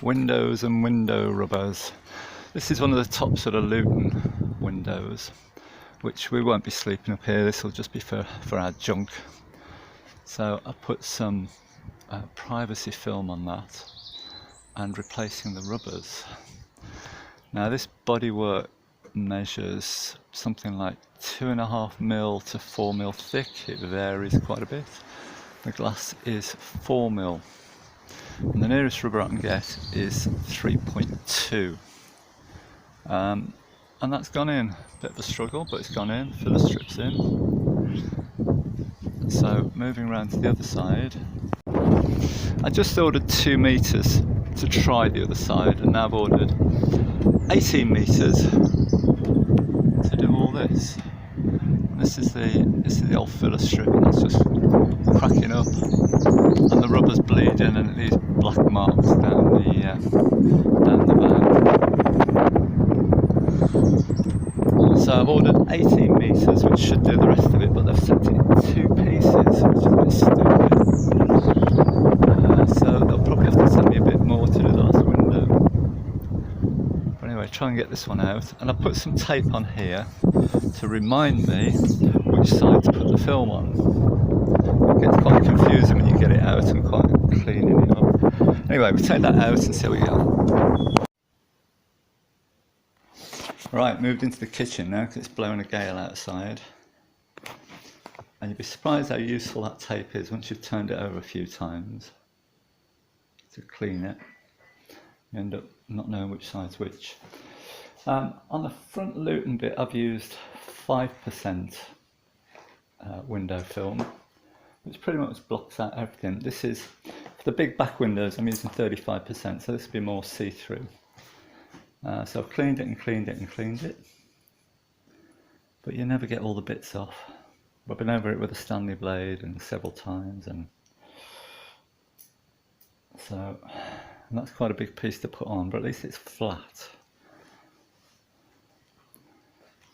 Windows and window rubbers. This is one of the top sort of Luton windows, which we won't be sleeping up here. This will just be for our junk. So I put some privacy film on that and replacing the rubbers. Now this bodywork measures something like 2.5mm to 4mm thick. It varies quite a bit. The glass is 4mm, and the nearest rubber I can get is 3.2. And that's gone in. Bit of a struggle, but it's gone in. Filler strips in. So moving around to the other side, I just ordered 2 meters to try the other side, and now I've ordered 18 meters to do all this. This is the old filler strip, and that's just cracking up, and the rubber's bleeding, and these black marks down the van. So I've ordered 18 meters, which should do the rest of it, but they've sent it in 2 pieces, which is a bit stupid. So they'll probably have to send me a bit more to do the last window. But anyway, try and get this one out, and I put some tape on here to remind me which side to put the film on. It gets quite confusing when you get it out and quite cleaning it up. Anyway, we take that out and see how we go. Right, moved into the kitchen now because it's blowing a gale outside. And you'd be surprised how useful that tape is once you've turned it over a few times to clean it. You end up not knowing which side's which. On the front Luton bit, I've used 5% window film, which pretty much blocks out everything. This is, for the big back windows, I'm using 35%, so this will be more see-through. So I've cleaned it and cleaned it and cleaned it, but you never get all the bits off. I've been over it with a Stanley blade and several times, and so that's quite a big piece to put on, but at least it's flat.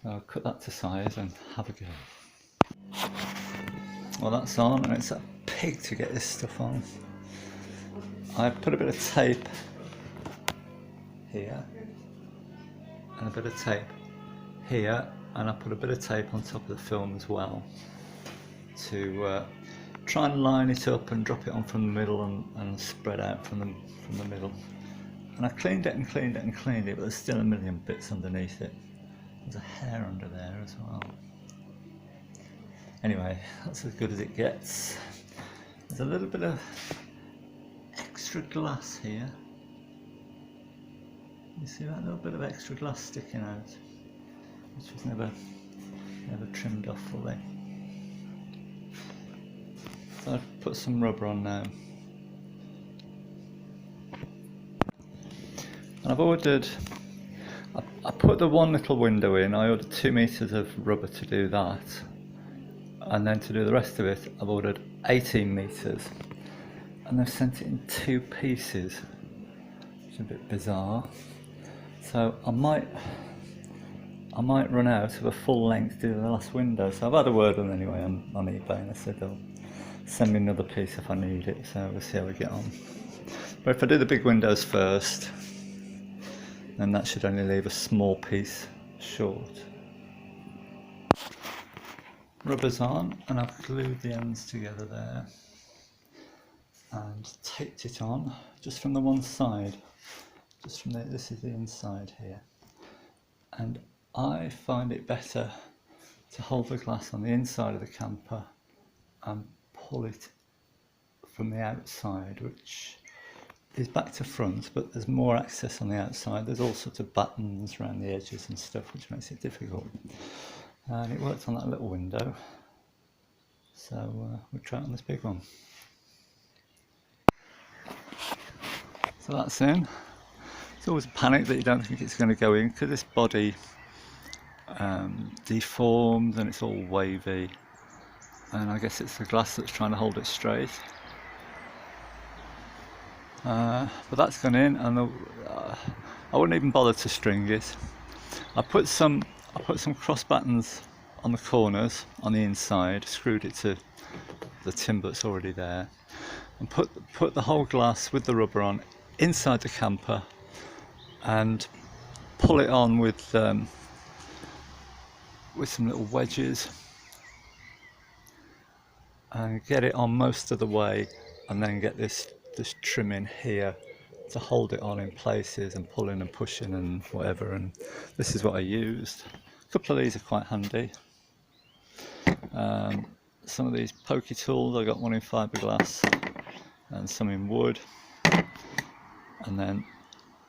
So I'll cut that to size and have a go. Well, that's on, and it's a pig to get this stuff on. I've put a bit of tape here and a bit of tape here, and I put a bit of tape on top of the film as well to try and line it up and drop it on from the middle and spread out from the middle. And I cleaned it and cleaned it and cleaned it, but there's still a million bits underneath it. There's a hair under there as well. Anyway, that's as good as it gets. There's a little bit of extra glass here. You see that little bit of extra glass sticking out, which was never trimmed off fully. So I've put some rubber on now. And I've ordered, I put the one little window in, I ordered 2 meters of rubber to do that. And then to do the rest of it, I've ordered 18 meters. And they've sent it in 2 pieces, which is a bit bizarre. So I might run out of a full length to do the last window. So I've had a word with them anyway on eBay, and I said they'll send me another piece if I need it. So we'll see how we get on. But if I do the big windows first, then that should only leave a small piece short. Rubber's on, and I've glued the ends together there and taped it on just from the one side. Just from this is the inside here, and I find it better to hold the glass on the inside of the camper and pull it from the outside, which is back to front, but there's more access on the outside. There's all sorts of buttons around the edges and stuff, which makes it difficult. And it worked on that little window, so we'll try it on this big one. So that's in. It's always a panic that you don't think it's going to go in, because this body deforms and it's all wavy, and I guess it's the glass that's trying to hold it straight. But that's gone in, and I wouldn't even bother to string it. I put some cross buttons on the corners on the inside, screwed it to the timber that's already there, and put the whole glass with the rubber on inside the camper and pull it on with some little wedges and get it on most of the way, and then get this trim in here to hold it on in places and pulling and pushing and whatever. And this is what I used. A couple of these are quite handy. Some of these pokey tools, I got one in fiberglass and some in wood, and then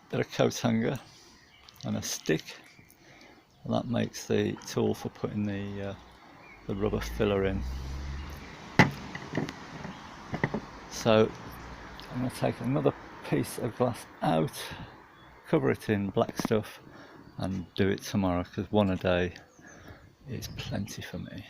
a bit of coat hanger and a stick, and that makes the tool for putting the rubber filler in. So I'm going to take another piece of glass out, cover it in black stuff, and do it tomorrow, because one a day is plenty for me.